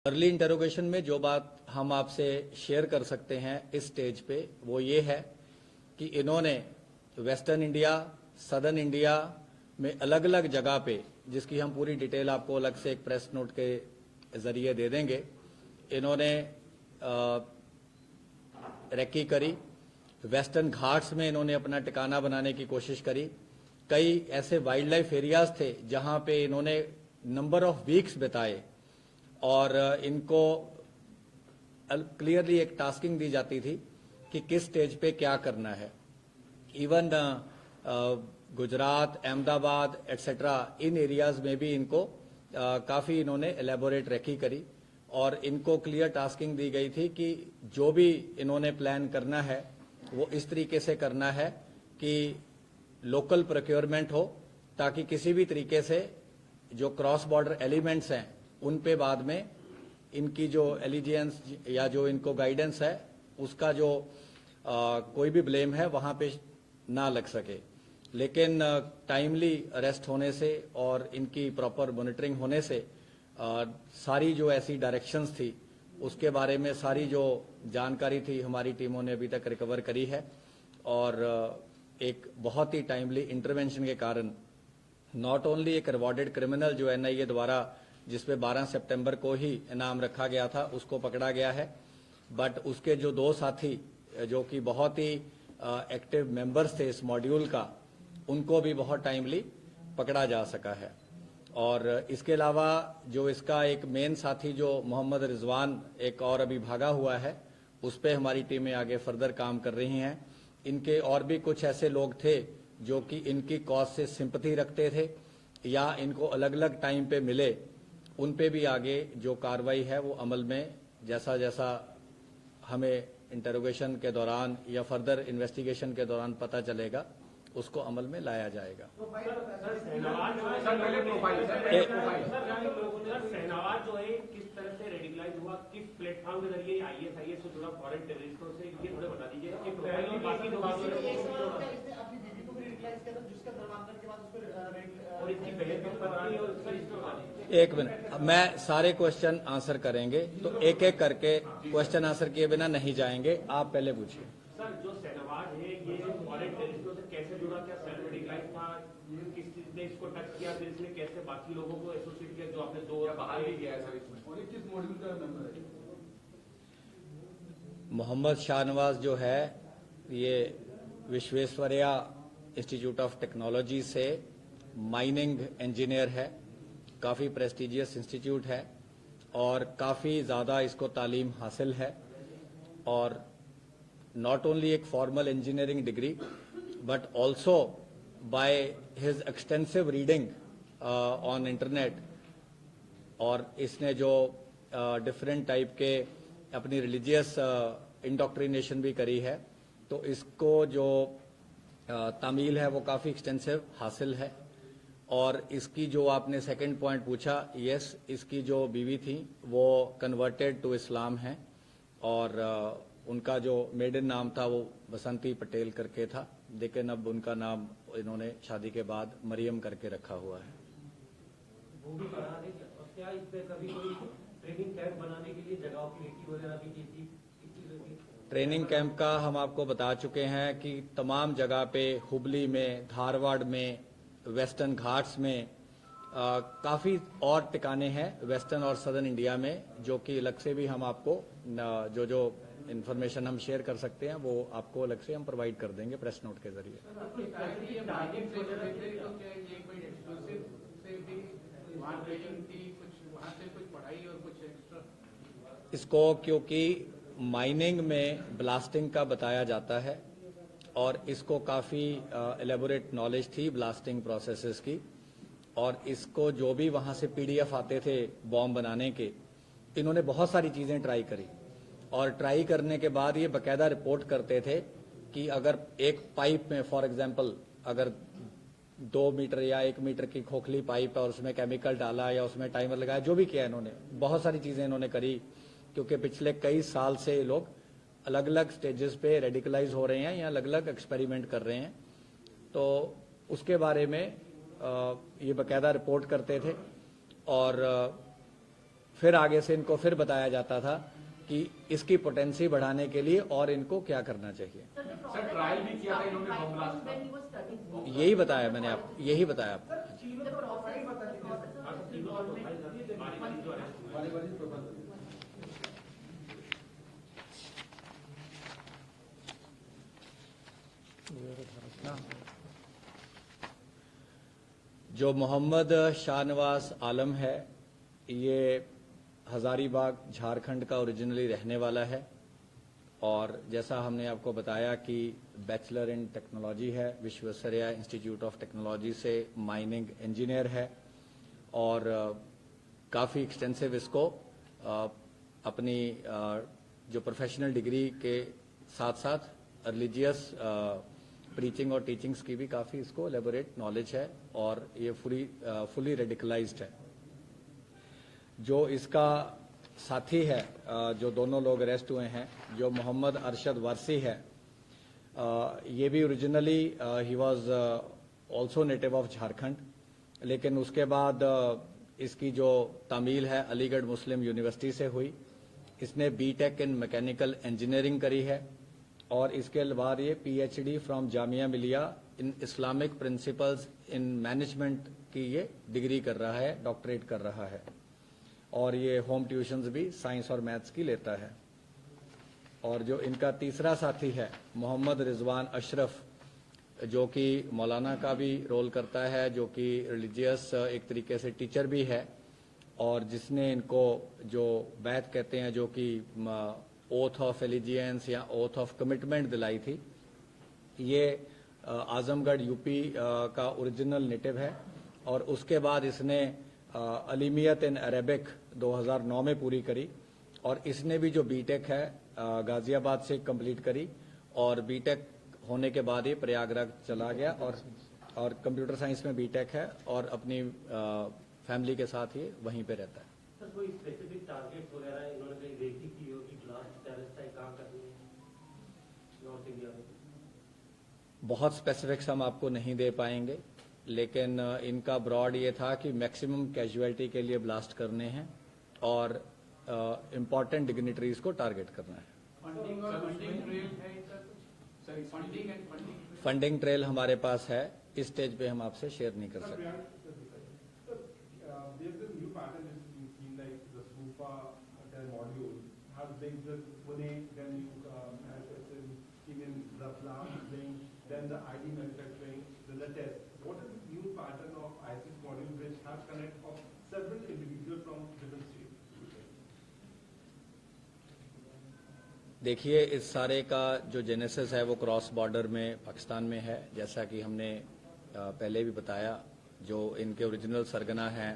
Early interrogation में जो बात हम आपसे शेयर कर सकते हैं इस स्टेज पे वो ये है कि इन्होंने वेस्टर्न इंडिया, सदर्न इंडिया में अलग अलग जगह पे, जिसकी हम पूरी डिटेल आपको अलग से एक प्रेस नोट के जरिए दे देंगे, इन्होंने रेकी करी। वेस्टर्न घाट्स में इन्होंने अपना ठिकाना बनाने की कोशिश करी। कई ऐसे वाइल्ड लाइफ एरियाज थे जहां पे इन्होंने नंबर ऑफ वीक्स बिताए और इनको क्लियरली एक टास्किंग दी जाती थी कि किस स्टेज पे क्या करना है। इवन गुजरात, अहमदाबाद एटसेट्रा इन एरियाज में भी इनको काफी इन्होंने एलेबोरेट रेकी करी और इनको क्लियर टास्किंग दी गई थी कि जो भी इन्होंने प्लान करना है वो इस तरीके से करना है कि लोकल प्रोक्योरमेंट हो, ताकि किसी भी तरीके से जो क्रॉस बॉर्डर एलिमेंट्स हैं उन पे बाद में इनकी जो एलिजियंस या जो इनको गाइडेंस है उसका जो कोई भी ब्लेम है वहां पे ना लग सके। लेकिन टाइमली अरेस्ट होने से और इनकी प्रॉपर मॉनिटरिंग होने से सारी जो ऐसी डायरेक्शंस थी उसके बारे में सारी जो जानकारी थी हमारी टीमों ने अभी तक रिकवर करी है और एक बहुत ही टाइमली इंटरवेंशन के कारण नॉट ओनली एक रिवॉर्डेड क्रिमिनल जो एनआईए द्वारा जिसपे 12 सितंबर को ही इनाम रखा गया था उसको पकड़ा गया है, बट उसके जो दो साथी जो कि बहुत ही एक्टिव मेंबर्स थे इस मॉड्यूल का, उनको भी बहुत टाइमली पकड़ा जा सका है। और इसके अलावा जो इसका एक मेन साथी जो मोहम्मद रिजवान एक और अभी भागा हुआ है, उस पर हमारी टीमें आगे फर्दर काम कर रही हैं। इनके और भी कुछ ऐसे लोग थे जो कि इनकी कॉज से सिंपैथी रखते थे या इनको अलग अलग टाइम पे मिले, उन पे भी आगे जो कार्रवाई है वो अमल में जैसा जैसा हमें इंटरोगेशन के दौरान या फर्दर इन्वेस्टिगेशन के दौरान पता चलेगा उसको अमल में लाया जाएगा। शहनवाज जो है किस तरह से रेडिकलाइज हुआ, किस प्लेटफॉर्म के जरिए आईएसआईएस से जुड़ा फॉरेन टेररिस्टों से, ये थोड़े बता दीजिए। एक मिनट, मैं सारे क्वेश्चन आंसर करेंगे तो एक एक करके क्वेश्चन आंसर किए बिना नहीं जाएंगे। आप पहले पूछिए। सर, जो शहनवाज है ये फॉरेन टेररिस्टों से कैसे जुड़ा, क्या सेल्फ रेडिकलाइज था, किस चीज ने इसको टच किया, फिर इसने कैसे बाकी लोगों को एसोसिएट किया जो आपने दो बाहर भी किया है सर इसमें, और किस मॉड्यूल का मेंबर है? मोहम्मद शाहनवाज जो है ये विश्वेश्वरैया इंस्टीट्यूट ऑफ टेक्नोलॉजी से माइनिंग इंजीनियर है। काफ़ी प्रेस्टिजियस इंस्टीट्यूट है और काफ़ी ज़्यादा इसको तालीम हासिल है और नॉट ओनली एक formal engineering degree but also by his extensive reading on internet, और इसने जो डिफरेंट टाइप के अपनी रिलीजियस इंडोक्ट्रिनेशन भी करी है, तो इसको जो तामील है वो काफ़ी एक्सटेंसिव हासिल है। और इसकी जो आपने सेकंड पॉइंट पूछा, यस, इसकी जो बीवी थी वो कन्वर्टेड टू इस्लाम है और उनका जो मेडन नाम था वो बसंती पटेल करके था, लेकिन अब उनका नाम इन्होंने शादी के बाद मरियम करके रखा हुआ है। वो भी बढ़ा दें, और क्या इस पे कभी कोई ट्रेनिंग कैंप बनाने के लिए जगहों की नीति वगैरह भी की थी? ट्रेनिंग कैंप का हम आपको बता चुके हैं कि तमाम जगह पे, हुबली में, धारवाड़ में, वेस्टर्न घाट्स में काफ़ी और टिकाने हैं वेस्टर्न और सदर्न इंडिया में, जो कि अलग से भी हम आपको जो जो इन्फॉर्मेशन हम शेयर कर सकते हैं वो आपको अलग से हम प्रोवाइड कर देंगे प्रेस नोट के जरिए। इसको क्योंकि माइनिंग में ब्लास्टिंग का बताया जाता है और इसको काफ़ी एलेबोरेट नॉलेज थी ब्लास्टिंग प्रोसेसेस की, और इसको जो भी वहाँ से पीडीएफ आते थे बॉम्ब बनाने के, इन्होंने बहुत सारी चीज़ें ट्राई करी और ट्राई करने के बाद ये बाकायदा रिपोर्ट करते थे कि अगर एक पाइप में फॉर एग्जांपल अगर 2 मीटर या 1 मीटर की खोखली पाइप है और उसमें केमिकल डाला या उसमें टाइमर लगाया, जो भी किया इन्होंने, बहुत सारी चीज़ें इन्होंने करी, क्योंकि पिछले कई साल से लोग अलग अलग स्टेजेस पे रेडिकलाइज हो रहे हैं या अलग अलग एक्सपेरिमेंट कर रहे हैं, तो उसके बारे में ये बाकायदा रिपोर्ट करते थे और फिर आगे से इनको फिर बताया जाता था कि इसकी पोटेंसी बढ़ाने के लिए और इनको क्या करना चाहिए। सर ट्रायल भी किया था इन्होंने बम ब्लास्ट का। यही बताया मैंने आपको, यही बताया आपको। जो मोहम्मद शाहनवाज आलम है, ये हजारीबाग झारखंड का ओरिजिनली रहने वाला है और जैसा हमने आपको बताया कि बैचलर इन टेक्नोलॉजी है, विश्वेश्वरैया इंस्टीट्यूट ऑफ टेक्नोलॉजी से माइनिंग इंजीनियर है और काफ़ी एक्सटेंसिव इसको अपनी जो प्रोफेशनल डिग्री के साथ साथ रिलीजियस प्रीचिंग और टीचिंग्स की भी काफ़ी इसको एलेबोरेट नॉलेज है और ये फुली रेडिकलाइज्ड है। जो इसका साथी है, जो दोनों लोग अरेस्ट हुए हैं, जो मोहम्मद अरशद वारसी है, ये भी originally he was also native of Jharkhand, लेकिन उसके बाद इसकी जो तामील है अलीगढ़ मुस्लिम यूनिवर्सिटी से हुई। इसने बीटेक इन मैकेनिकल इंजीनियरिंग करी है और इसके बाद ये PhD from Jamia Millia in Islamic principles in management की ये डिग्री कर रहा है, डॉक्टरेट कर रहा है और ये होम ट्यूशंस भी साइंस और मैथ्स की लेता है। और जो इनका तीसरा साथी है मोहम्मद रिजवान अशरफ, जो कि मौलाना का भी रोल करता है, जो कि रिलीजियस एक तरीके से टीचर भी है और जिसने इनको जो बैत कहते हैं, जो कि ओथ ऑफ एलिजियंस या ओथ ऑफ कमिटमेंट दिलाई थी, ये आजमगढ़ यूपी का ओरिजिनल नेटिव है और उसके बाद इसने अलीमियत इन अरेबिक 2009 में पूरी करी और इसने भी जो बीटेक है गाजियाबाद से कंप्लीट करी और बीटेक होने के बाद ये प्रयागराज चला गया और कंप्यूटर साइंस में बीटेक है और अपनी फैमिली के साथ ये वहीं पे रहता है। सर कोई स्पेसिफिक टारगेट वगैरह इन्होंने कहीं देखी की हो कि ब्लास्ट टेररिस्ट का काम करनी है नॉर्थ इंडिया में? बहुत स्पेसिफिक्स हम आपको नहीं दे पाएंगे, लेकिन इनका ब्रॉड ये था कि मैक्सिमम कैजुअलिटी के लिए ब्लास्ट करने हैं और इम्पोर्टेंट डिग्निटरीज को टारगेट करना है। फंडिंग ट्रेल हमारे पास है, इस स्टेज पे हम आपसे शेयर नहीं कर सकते। Then the ID manufacturing, then the test. What is the new pattern of ISIS module which has connect of several individuals from different states? देखिए, इस सारे का जो जेनेसिस है वो क्रॉस बॉर्डर में पाकिस्तान में है, जैसा कि हमने पहले भी बताया। जो इनके ओरिजिनल सरगना हैं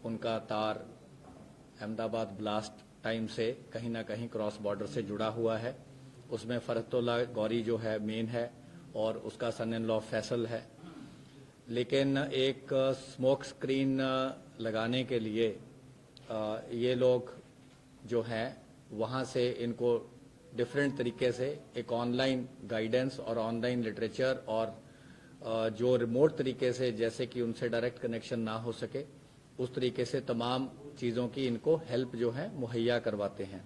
उनका तार अहमदाबाद ब्लास्ट टाइम से कहीं ना कहीं क्रॉस बॉर्डर से जुड़ा हुआ है। उसमें फरहतुल्लाह गौरी जो है मेन है और उसका सन इन लॉ फैसल है, लेकिन एक स्मोक स्क्रीन लगाने के लिए ये लोग जो हैं वहाँ से इनको डिफरेंट तरीके से एक ऑनलाइन गाइडेंस और ऑनलाइन लिटरेचर और जो रिमोट तरीके से, जैसे कि उनसे डायरेक्ट कनेक्शन ना हो सके, उस तरीके से तमाम चीज़ों की इनको हेल्प जो है मुहैया करवाते हैं।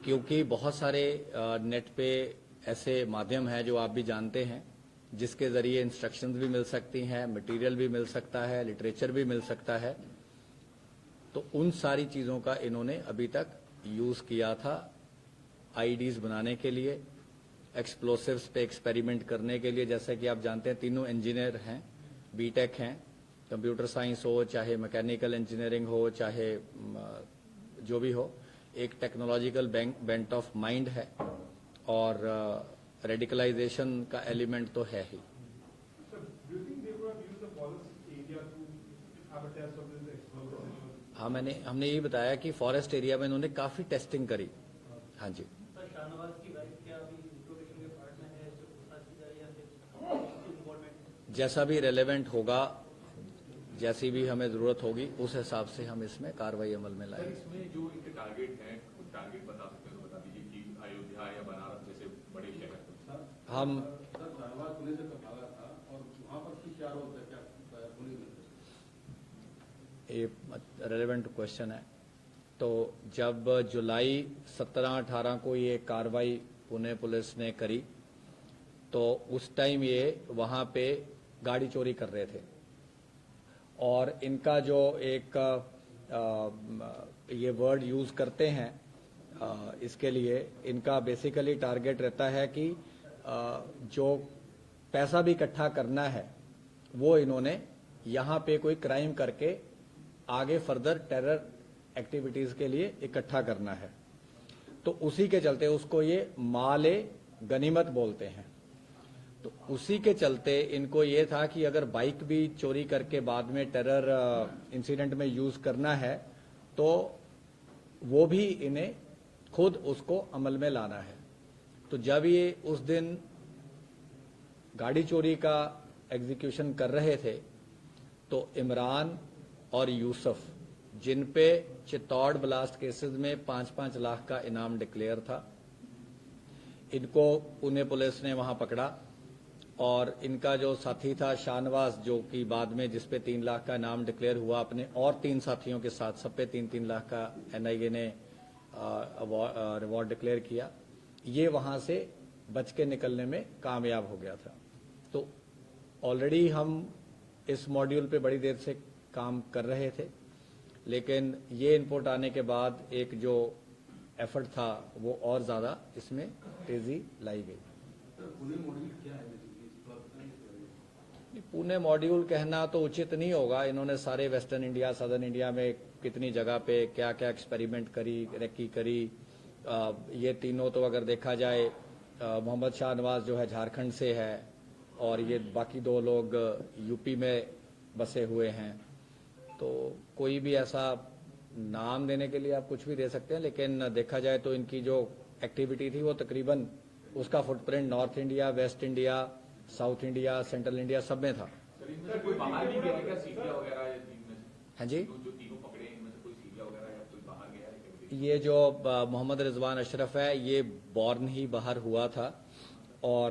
क्योंकि बहुत सारे नेट पे ऐसे माध्यम हैं जो आप भी जानते हैं, जिसके ज़रिए इंस्ट्रक्शंस भी मिल सकती हैं, मटेरियल भी मिल सकता है, लिटरेचर भी मिल सकता है। तो उन सारी चीज़ों का इन्होंने अभी तक यूज़ किया था आईडीज़ बनाने के लिए, एक्सप्लोसिव्स पे एक्सपेरिमेंट करने के लिए। जैसे कि आप जानते हैं तीनों इंजीनियर हैं, बीटेक हैं, कंप्यूटर साइंस हो, चाहे मैकेनिकल इंजीनियरिंग हो, चाहे जो भी हो, एक टेक्नोलॉजिकल बेंट ऑफ माइंड है और रेडिकलाइजेशन का एलिमेंट तो है ही। हाँ, हमने यही बताया कि फॉरेस्ट एरिया में इन्होंने काफी टेस्टिंग करी। हाँ जी। शाहनवाज की वाइफ क्या अभी इंफॉर्मेशन के पार्ट में है, इससे पूछताछ की जा रही है या फिर इन्वॉल्वमेंट? जैसा भी रेलेवेंट होगा, जैसी भी हमें जरूरत होगी, उस हिसाब से हम इसमें कार्रवाई अमल में लाएंगे। इसमें जो इनके टारगेट हैं, टारगेट बता सकते हैं तो बता दीजिए कि अयोध्या या बनारस जैसे बड़े शहर। हम शाहनवाज पुणे से भागा था और वहाँ पर की क्या रोल है, क्या पुलिस में? ये रेलेवेंट क्वेश्चन है। तो जब जुलाई 17-18 को ये कार्रवाई पुणे पुलिस ने करी तो उस टाइम ये वहां पे गाड़ी चोरी कर रहे थे और इनका जो एक ये वर्ड यूज करते हैं इसके लिए इनका बेसिकली टारगेट रहता है कि जो पैसा भी इकट्ठा करना है वो इन्होंने यहाँ पे कोई क्राइम करके आगे फर्दर टेरर एक्टिविटीज के लिए इकट्ठा करना है। तो उसी के चलते उसको ये माले गनीमत बोलते हैं। तो उसी के चलते इनको ये था कि अगर बाइक भी चोरी करके बाद में टेरर इंसिडेंट में यूज करना है तो वो भी इन्हें खुद उसको अमल में लाना है। तो जब ये उस दिन गाड़ी चोरी का एग्जीक्यूशन कर रहे थे तो इमरान और यूसुफ जिन पे चित्तौड़ ब्लास्ट केसेस में 5-5 लाख का इनाम डिक्लेयर था, इनको पुणे पुलिस ने वहां पकड़ा और इनका जो साथी था शाहनवाज जो कि बाद में जिस पे 3 लाख का इनाम डिक्लेयर हुआ अपने और 3 साथियों के साथ सब पे 3-3 लाख का एनआईए ने रिवॉर्ड डिक्लेयर किया, ये वहां से बच के निकलने में कामयाब हो गया था। तो ऑलरेडी हम इस मॉड्यूल पे बड़ी देर से काम कर रहे थे लेकिन ये इनपुट आने के बाद एक जो एफर्ट था वो और ज्यादा इसमें तेजी लाई गई। पुणे मॉड्यूल क्या है बेसिकली, थोड़ा बताएंगे? पुणे मॉड्यूल कहना तो उचित नहीं होगा। इन्होंने सारे वेस्टर्न इंडिया सदर्न इंडिया में कितनी जगह पे क्या क्या एक्सपेरिमेंट करी, रेकी करी, ये तीनों तो अगर देखा जाए मोहम्मद शाहनवाज जो है झारखंड से है और ये बाकी 2 लोग यूपी में बसे हुए हैं। तो कोई भी ऐसा नाम देने के लिए आप कुछ भी दे सकते हैं लेकिन देखा जाए तो इनकी जो एक्टिविटी थी वो तकरीबन उसका footprint north India, waste India, south India, central India सब में था। सर इनमें से कोई बाहर भी गया है क्या, सीरिया वगैरह या टीम में से? हाँ जी, जो तीनों पकड़े हैं इनमें से कोई सीरिया वगैरह या कोई बाहर गया है? ये जो मोहम्मद रिजवान अशरफ है ये बॉर्न ही बाहर हुआ था और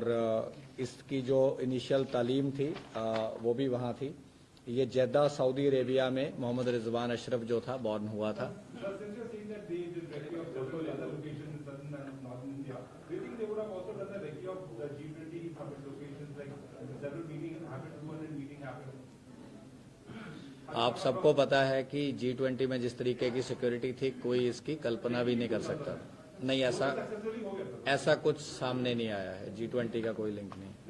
इसकी जो इनिशियल तालीम थी वो भी वहाँ थी। ये जेद्दा सऊदी अरेबिया में मोहम्मद रिजवान अशरफ जो था बॉर्न हुआ था। Sir, since you're saying that they did recce of several other locations in southern and northern India, do you think they would have also done the recce of the G20 summit locations, like several meetings happened, 200 meeting happened? आप सबको पता है कि G20 में जिस तरीके की security थी कोई इसकी कल्पना भी नहीं कर सकता। नहीं, ऐसा कुछ सामने नहीं आया है। G20 का कोई लिंक नहीं।